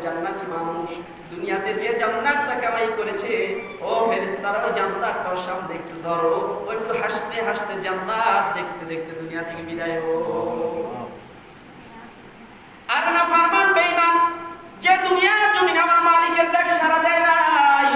জান্নাতি মানুষ দুনিয়াতে যে জান্নাতটা কামাই করেছে, ও ফেরেশতারা ওই জান্নাতটার সামনে একটু ধরো, ও একটু হাসতে হাসতে জান্নাত দেখতে দেখতে দুনিয়া থেকে বিদায় হো। আর না ফরমান বেঈমান যে দুনিয়ার জমিনে আমার মালিকের ডাকে সাড়া দেয় নাই,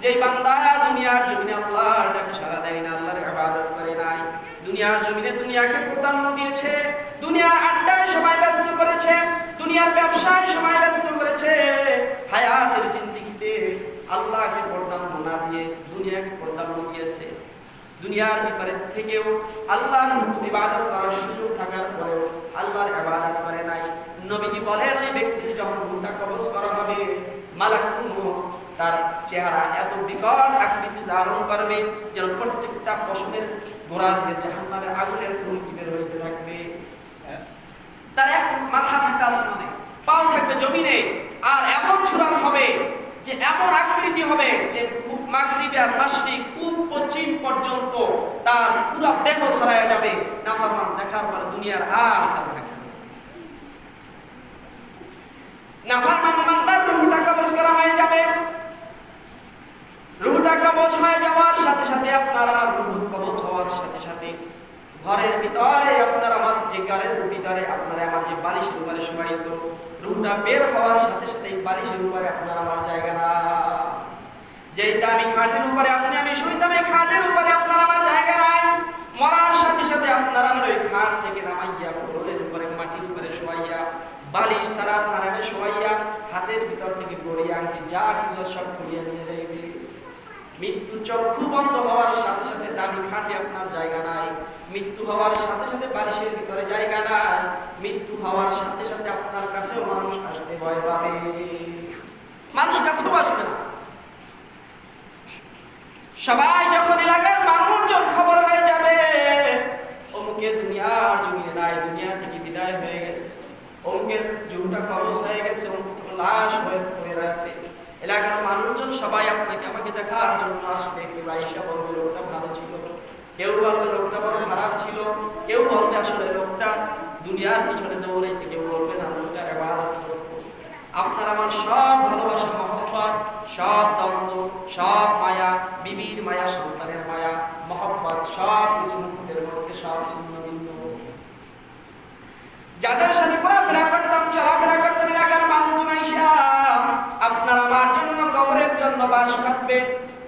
যেই বান্দা দুনিয়ার জমিনে আল্লাহর ডাকে সাড়া দেয় না, আল্লাহর ইবাদত করে নাই, দুনিয়ার জমিনে দুনিয়াকে প্রাধান্য দিয়েছে, দুনিয়ার আড্ডায় সময় ব্যস্ত করেছে, দুনিয়ার ব্যবসায় সময় ব্যস্ত করেছে, হায়াতের জিন্দেগিতে আল্লাহকে প্রাধান্য না দিয়ে দুনিয়াকে প্রাধান্য দিয়েছে, দুনিয়ার ভিতরে থেকেও আল্লাহর ইবাদত করার সুযোগ থাকার পরেও আল্লাহর ইবাদত করে নাই। নবীজি বলেন ওই ব্যক্তির যখন রূহটা কবজ করা হবে, মালাকুল মউত তার চেহারা এত বিকট আকৃতি ধারণ করবে যেন প্রত্যেকটা পশমের গোড়া দিয়ে জাহান্নামের আগুনের ফুলকি বের হইতে থাকবে। তার এক মাথা থাকা আসমানে, পাও থাকবে জমিনে, আর এমন ছুরাত হবে যে এমন আকৃতি হবে যে মাগরিব আর মাশরিক পূব পশ্চিম পর্যন্ত তার পুরো দেহ ছড়ায়া যাবে। নাফরমান দেখার পরে দুনিয়ার আর খেয়াল থাকবে না। নাফরমান বান্দার রূহটা কবজ করা হয়ে যাবে। রূহটা কবজ হয়ে যাওয়ার সাথে সাথে আপনার আমার রূহ কবজ হওয়ার সাথে সাথে ঘরের ভিতরে আপনার আমার যে ঘরের ভিতরে আপনার আমার যে বালিশের উপরে শোয়াইতো, রূহটা বের হওয়ার সাথে সাথে বালিশের উপরে আপনার আমার জায়গা না। যেই দামি খাটের উপরে আপনি আমি শুইতাম, এই খাটের উপরে আপনার আমার জায়গা নাই। মরার সাথে সাথে আপনার আমার ওই খাট থেকে নামাইয়া ফ্লোরের উপরে মাটির উপরে শোয়াইয়া বালিশ ছাড়া আপনার আমি শোয়াইয়া হাতের ভিতর থেকে গড়িয়া আনছি যা কিছু সব খুলিয়ে নিয়ে যাইবে। মৃত্যু চক্ষু বন্ধ হওয়ার সাথে সাথে দামি খাটে আপনার জায়গা নাই, মৃত্যু হওয়ার সাথে সাথে বালিশের ভিতরে জায়গা নাই, মৃত্যু হওয়ার সাথে সাথে আপনার কাছেও মানুষ আসতে ভয় পাবে, মানুষ কাছেও আসবে না। সবাই যখন এলাকার মানুষজন খবর হয়ে যাবে অমুকে দুনিয়ার জমিনে নাই, দুনিয়া থেকে বিদায় হয়ে গেছে, অমুকের জীবনটা কবজ হয়ে গেছে, অমুক লাশ হয়ে পড়ে আছে, এলাকার মানুষজন সবাই আপনাকে আমাকে দেখার জন্য আসবে। কেউ আয়েশা বলবে লোকটা ভালো ছিল, কেউ বলবে লোকটা বড় খারাপ ছিল, কেউ বলবে আসলে লোকটা দুনিয়ার পিছনে দৌড়াইতে, কেউ বলবে না লোকটা ইবাদত করত। আপনার আমার সব ভালোবাসা মহব্বত, সব দ্বন্দ্ব, সব মায়া, বিবির মায়া, সন্তানের মায়া, মহব্বত সব কিছু মুহূর্তের মধ্যে সব ছিন্ন ভিন্ন। যাদের সাথে ঘোরাফেরা করতাম, চলাফেরা করতাম, এলাকার মানুষজন আইসা আপনার আমার জন্য কবরের জন্য বাস কাটবে।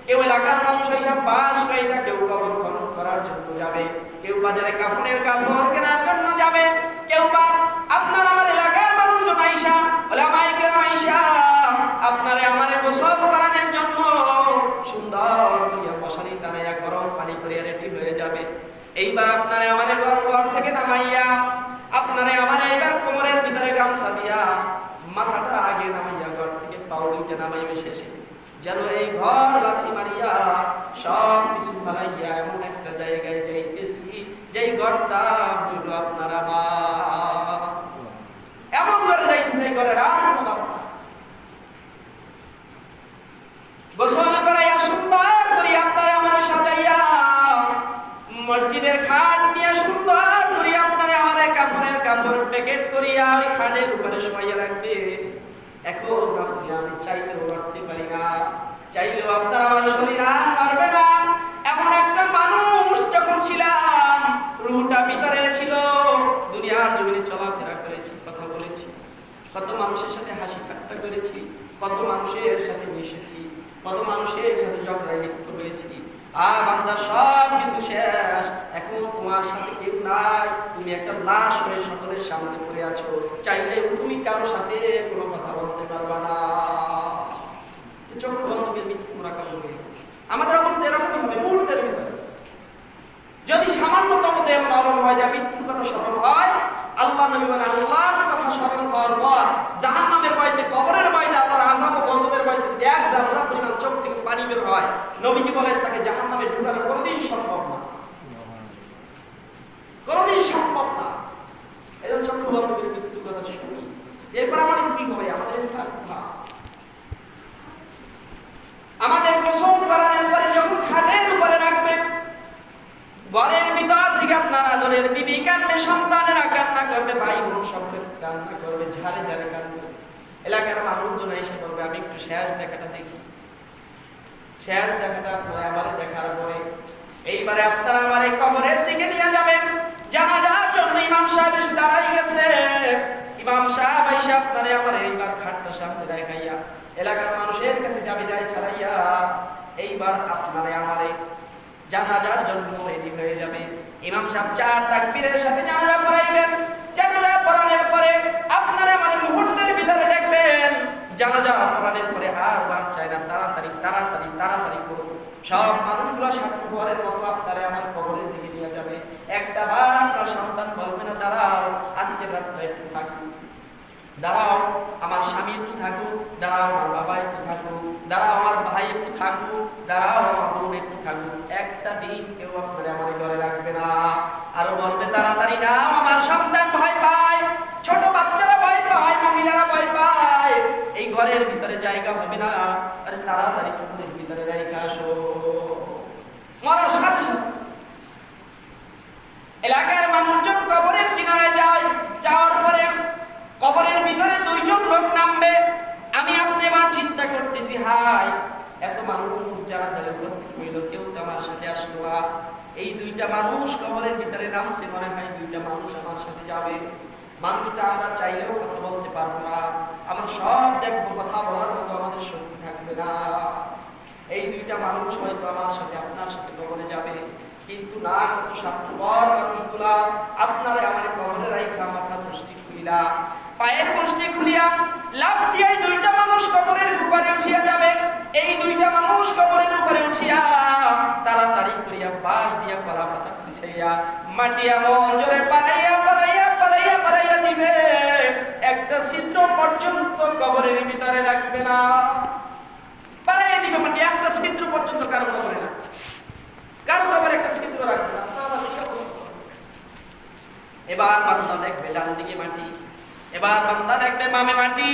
কেউ এলাকার মানুষ হিসাব বাস কাইটা, কেউ কবর খনন করার জন্য যাবে, কেউ বাজারে কাপড়ের কাপড় কেনার জন্য যাবে, কেউ বা আপনার আমার এলাকার মানুষজন আইসা ওলামায়ে কেরাম আইসা আপনারে আমারে গোসল করানোর জন্য সুন্দর করে মশারি টানাইয়া গরম পানি করে রেডি হয়ে যাবে। এইবার আপনারে আমারে ঘর থেকে নামাইয়া আপনারে আমারে এইবার কোমরের ভিতরে গামছা দিয়া মাথাটা আগে নামাইয়া ঘর থেকে পাউডিটা নামাইবে শেষে, যেন এই ঘর লাথি মারিয়া সব কিছু ফালাইয়া এমন একটা জায়গায় যাইতেছি যেই ঘরটা হইল আপনার আমার, এমন করে যাইতেছে এই ঘরে আর কোনো দাম না। গোসল করাইয়া সুন্দর করে আপনার আমার সাজাইয়া মসজিদের খাট নিয়ে সুন্দর করে আপনার আমার কাপড়ের কাপড় প্যাকেট করিয়া ওই খাটের উপরে শোয়াইয়া রাখবে। এখন আপনি আমি চাইলেও রাখতে পারি না, চাইলেও আপনার আমার শরীর আর নড়বে না। এমন একটা মানুষ যখন ছিলাম, রূহটা ভিতরে ছিল, দুনিয়ার জমিনে চলাফেরা করেছি, কথা বলেছি, কত মানুষের সাথে হাসি ঠাট্টা করেছি, কত মানুষের সাথে মিশেছি, কত মানুষের সাথে ঝগড়ায় লিপ্ত হয়েছি। আর বান্দা সব কিছু শেষ, এখন তোমার সাথে কেউ নাই, তুমি একটা লাশ হয়ে সকলের সামনে পড়ে আছো, চাইলে তুমি কারোর সাথে কোনো কথা বলতে পারবা না। চক্ষু বন্ধ করে মৃত্যু মোরাকাবা হয়ে গেছে। আমাদের অবস্থা এরকমই হবে মুহূর্তের ভিতরে। যদি সামান্যতম দেহ নরম হয় যায়, মৃত্যুর কথা স্মরণ হয়, আল্লাহ নবী বলেন আল্লাহর কথা স্মরণ হওয়ার পর জাহান্নামের ভয়তে, কবরের ভয়তে, আল্লাহর আযাব ও গজবের ভয়তে এক জাররা পরিমাণ চোখ থেকে পানি বের হয়, নবীজি বলেন তাকে জাহান্নামে ঢোকানো কোনোদিন সম্ভব না, কোনোদিন সম্ভব না। এজন্য চক্ষু বন্ধ করে মৃত্যুর কথা শুনি। এরপর আমাদের কি হবে? আমাদের স্থান কোথায়? আমাদের গোসল করানোর পরে যখন খাটের উপরে রাখবে, ঘরের ভিতর থেকে আপনার আদরের বিবি কাঁদবে, সন্তানেরা কান্না করবে, ভাই বোন সব কান্না করবে, ঝাড়ে ঝাড়ে কান্না, এলাকার মানুষজন এসে বলবে আমি একটু শেষ দেখাটা দেখি। শেষ দেখাটা আপনারা আমারে দেখার পরে এইবারে আপনারা আমারে কবরের দিকে নিয়ে যাবেন। জানাজার জন্য ইমাম সাহেব এসে দাঁড়াই গেছে। ইমাম সাহেব এসে আপনারে আমারে এইবার খাটটা সামনে দেখাইয়া এলাকার মানুষের কাছে দাবি দায় ছাড়াইয়া এইবার আপনারে আমারে জানাজার জন্য রেডি হয়ে যাবে। ইমাম সাহেব 4 তাকবীরের সাথে জানাজা পড়াইবেন। জানাজা পড়ানোর পরে আপনারা আমারে মুহূর্তের ভিতরে দেখবেন। জানাজা পড়ানোর পরে আর বার চাই না, তাড়াতাড়ি তাড়াতাড়ি তাড়াতাড়ি করুন। সব মানুষগুলো স্বার্থপরের মতো আপনারা আমার কবরের দিকে নিয়ে যাবে। একটা বার আপনার সন্তান বলবে না দাঁড়াও আজকে রাতটা একটু থাকুক, দাঁড়াও আমার স্বামী একটু থাকুক, দাঁড়াও আমার বাবা একটু থাকুক, দাঁড়াও আমার ভাই একটু থাকুক, দাঁড়াও আমার বোন একটু থাকুক। একটা দিন কেউ আপনারা আমার ঘরে রাখবে না। আরো বলবে তাড়াতাড়ি নাও আমার সন্তান ভয় পায়, ছোট বাচ্চারা ভয় পায়, মহিলারা ভয় পায়, এই ঘরের ভিতরে জায়গা হবে না। আরে তাড়াতাড়ি কবরের ভিতরে রেখে আসো। মরার সাথে সাথে এলাকার মানুষজন কবরের কিনারে যায়। যাওয়ার পরে কবরের ভিতরে 2 জন লোক নামবে। আমি আপনি এবার চিন্তা করতেছি হাই এত মানুষ যারা যারা উপস্থিত হইল কেউ তো আমার সাথে আসলো না। এই 2টা মানুষ কবরের ভিতরে নামছে, মনে হয় 2টা মানুষ আমার সাথে যাবে। মানুষটা আমরা চাইলেও কথা বলতে পারবো না, আমরা সব দেখবো, কথা বলার মতো আমাদের শক্তি থাকবে না। এই 2টা মানুষ হয়তো আমার সাথে আপনার সাথে কবরে যাবে, কিন্তু না কত স্বার্থপর মানুষগুলা আপনারা আমার কবরে রাইখা মাথা দৃষ্টি খুলিলা, পায়ের মুষ্টি খুলিয়া লাফ দিয়ে 2টা মানুষ কবরের উপরে উঠিয়া যাবে। এই 2টা মানুষ কবরের উপরে উঠিয়া তাড়াতাড়ি করিয়া বাঁশ দিয়া কলা পাতা পিছাইয়া মাটি এমন জোরে পাড়াইয়া পাড়াইয়া পাড়াইয়া পাড়াইয়া দিবে, একটা ছিদ্র পর্যন্ত কবরের ভিতরে রাখবে না। পাড়াইয়া দিবে মাটি, একটা ছিদ্র পর্যন্ত কারো কবরে না, কারো কবরে একটা ছিদ্র রাখবে না। এবার বান্দা দেখবে ডান দিকে মাটি, এবার বান্দা দেখবে বামে মাটি,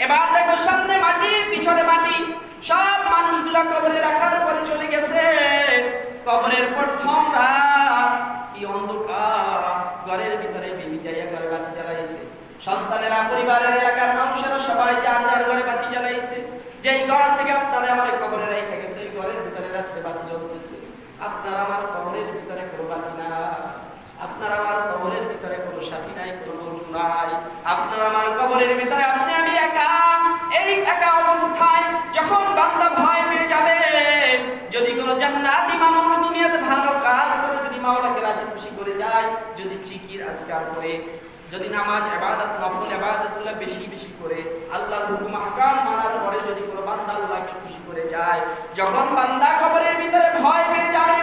এবার দেখবে সামনে মাটি পিছনে মাটি। সব মানুষগুলা কবরে রাখার পরে চলে গেছে। কবরের প্রথম রাত কি অন্ধকার, ঘরের ভিতরে বিবি যাইয়া ঘরে বাতি জ্বালাইছে, সন্তানেরা পরিবারের এলাকার মানুষেরা সবাই যার যার ঘরে বাতি জ্বালাইছে। যেই ঘর থেকে আপনারা আমার কবরে রেখে গেছে এই ঘরের ভিতরে রাত্রে বাতি জ্বলতেছে। আপনার আমার কবরের ভিতরে কোনো বাতি না, আপনার আমার কবরের ভিতরে কোনো সাথী নাই, কোনো বন্ধু নাই। আপনার আমার কবরের ভিতরে আপনি আমি একা। এই একা অবস্থায় যখন বান্দা ভয় পেয়ে যাবে, যদি কোনো জান্নাতি মানুষ দুনিয়াতে ভালো কাজ করে, যদি মাওলাকে রাজি খুশি করে যায়, যদি জিকির আজকার করে, যদি নামাজ ইবাদত নফল ইবাদতগুলো বেশি বেশি করে, আল্লাহর হুকুম আহকাম মানার পরে যদি কোনো বান্দা আল্লাহকে খুশি করে যায়, যখন বান্দা কবরের ভিতরে ভয় পেয়ে যাবে,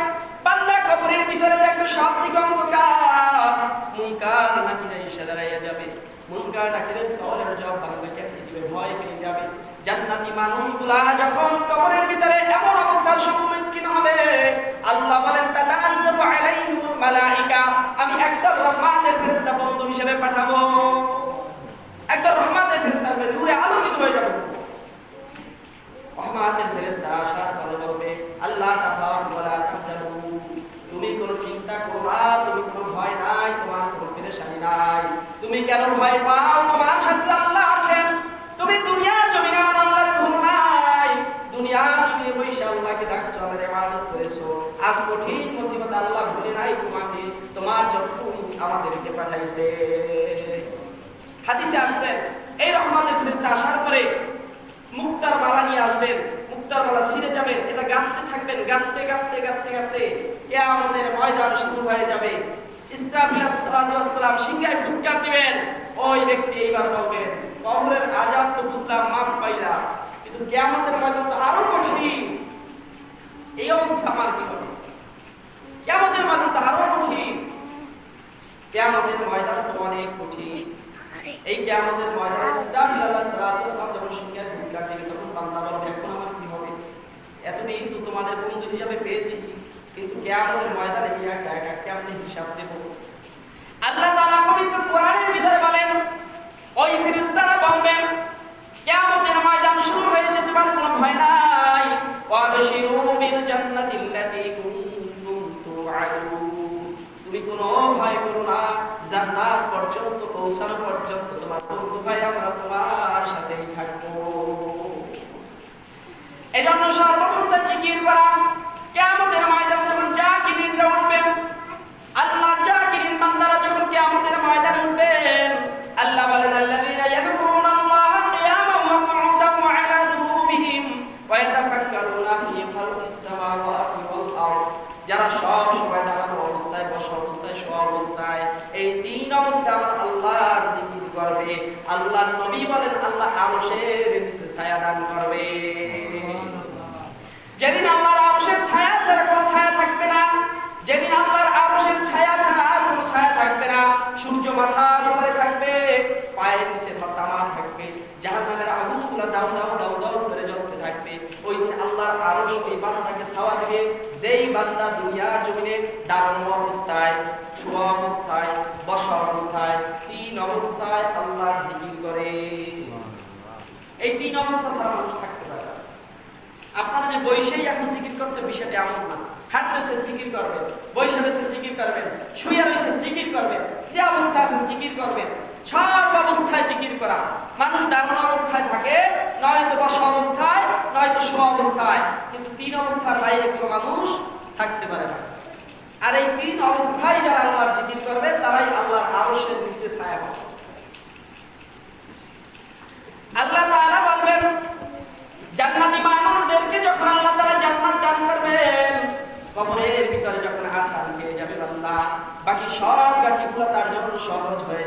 বান্দা কবরের ভিতরে দেখবে সব দিকে অন্ধকার, মুনকার নাকিরা এসে দাঁড়াইয়া যাবে, মুনকার নাকিরের সওয়ালের জবাব বান্দাকে দিবে, ভয় পেয়ে যাবে। জান্নাতি মানুষগুলা যখন কবরের ভিতরে এমন অবস্থার সম্মুখীন হবে, আল্লাহ বলেন তাতানাজ্জালু আলাইহিমুল মালাইকা, আমি একদম রহমাতের ফেরেশতা বন্ধু হিসেবে পাঠাবো। একদম রহমাতের ফেরেশতা হবে, নূরে আলোকিত হয়ে যাবে। রহমাতের ফেরেশতা আসার পরে বলবে আল্লাহ তাআলা ওয়ালা তাহজানু, তুমি কোনো চিন্তা করো না, তুমি কোনো ভয় নাই, তোমার কোনো পেরেশানি নাই। তুমি কেন ভয় পাও? তোমার সাথে আল্লাহ আছেন। তুমি দুনিয়ার জমিনে আমার আল্লাহর ভুল নাই, দুনিয়ার জমিনে বসে আল্লাহকে ডাকছো, আমার ইবাদত করেছো, আজ কঠিন মুসিবত আল্লাহ ভুলে নাই তোমাকে, তোমার জন্য আমাদেরকে পাঠাইছে। হাদিসে আসছে এই রহমাতের ফেরেশতা আসার পরে মুক্তার মালা নিয়ে আসবেন, মুক্তার মালা ছিঁড়ে যাবেন, এটা গাঁথতে থাকবেন, গাঁথতে গাঁথতে গাঁথতে গাঁথতে কিয়ামতের ময়দান শুরু হয়ে যাবে। ইসরাফিল আলাইহিস সালাম সিংহায় ফুৎকার দিবেন, ওই ব্যক্তি এইবার বলবেন কবরের আযাব তো বুঝলাম, মাপ পাইলাম, কিন্তু কিয়ামতের ময়দান তো আরো কঠিন, এই অবস্থা আমার কি হবে? কিয়ামতের ময়দান তো আরো কঠিন, কিয়ামতের ময়দান তো অনেক কঠিন। এই কিয়ামতের ময়দানে ইসরাফিল আলাইহিস সালাম যখন সিংহায় ফুৎকার দিবে, তখন বান্দা বলবে এখন আমার কি হবে? এতদিন তো তোমাদের বন্ধু হিসাবে পেয়েছি, কিন্তু কিয়ামতের ময়দানে গিয়ে একা একা কেমনে হিসাব দেব? আল্লাহ তাআলা পবিত্র কোরআনের ভিতরে বলেন, ওই ফেরেশতারা বলবেন কিয়ামতের ময়দান শুরু হয়েছে, তোমার কোনো ভয় নাই। ওয়াবশিরু বিল জান্নাতিল্লাতী কুনতুম তুআদুন, তুমি কোনো ভয় করো না, জান্নাত পর্যন্ত পৌঁছানো পর্যন্ত তোমার ভয়ে আমরা তোমার সাথেই থাকবো। এজন্য সর্বাবস্থায় জিকির করা। কিয়ামতের ময়দানে যখন জাকিরিনরা উঠবেন, আল্লাহর জাকিরিন বান্দারা যখন কিয়ামতের ময়দানে উঠবেন, আল্লাহ বলেন আল্লাযীনা ইয়াযকুরুনাল্লাহা কিয়ামান ওয়া qu'ুদান ওয়া আলা জুনুবিহিম ওয়া ইয়াতাফাক্কারুনা ফী খালকিস সামাওয়াতি ওয়াল আরদ। যারা সব সময় দাঁড়ানো অবস্থায়, বসা অবস্থায়, শোয়া অবস্থায়, এই তিন অবস্থায় আমার আল্লাহর জিকির করবে। আল্লাহর নবী বলেন আল্লাহ আরশের নিচে ছায়া দান করবে। যেদিন আল্লাহর আরশের ছায়া ছাড়া কোনো ছায়া থাকবে না, যেদিন আল্লাহর আরশের ছায়া ছাড়া আর কোনো ছায়া থাকবে না, সূর্য মাথার উপরে থাকবে, পায়ের নিচে তামা থাকবে, জাহান্নামের আগুনগুলো দাউ দাউ দাউ দাউ করে জ্বলতে থাকবে। ওই দিন আল্লাহর আরশ ওই বান্দাকে ছায়া দিবে, যেই বান্দা দুনিয়ার জমিনে দাঁড়ানো অবস্থায়, শোয়া অবস্থায়, বসা অবস্থায়, তিন অবস্থায় আল্লাহর জিকির করে। এই তিন অবস্থা ছাড়া মানুষ থাকতে পারে না। আপনারা যে বৈশেই এখন জিকির করতে, বিষয়টা এমন না। হাঁটতেছেন জিকির করবেন, বৈশে রয়েছেন জিকির করবেন, শুয়ে রয়েছেন জিকির করবেন, যে অবস্থা আছেন জিকির করবেন। সব অবস্থায় জিকির করা। মানুষ দাঁড়ানো অবস্থায় থাকে, নয়তো বসা অবস্থায়, নয়তো শোয়া অবস্থায়, কিন্তু তিন অবস্থার বাইরে কোনো মানুষ থাকতে পারে না। আর এই তিন অবস্থায় যারা আল্লাহর জিকির করবে তারাই আল্লাহর আরশের নিচে ছায়া পাবে। আল্লাহ তাআলা বলবেন জান্নাতি মানুষদেরকে যখন আল্লাহ তাআলা জান্নাত দান করবেন, কবরের ভিতরে যখন আসান পেয়ে যাবে আল্লাহ, বাকি সব গাঠিগুলো তার জন্য সহজ হয়ে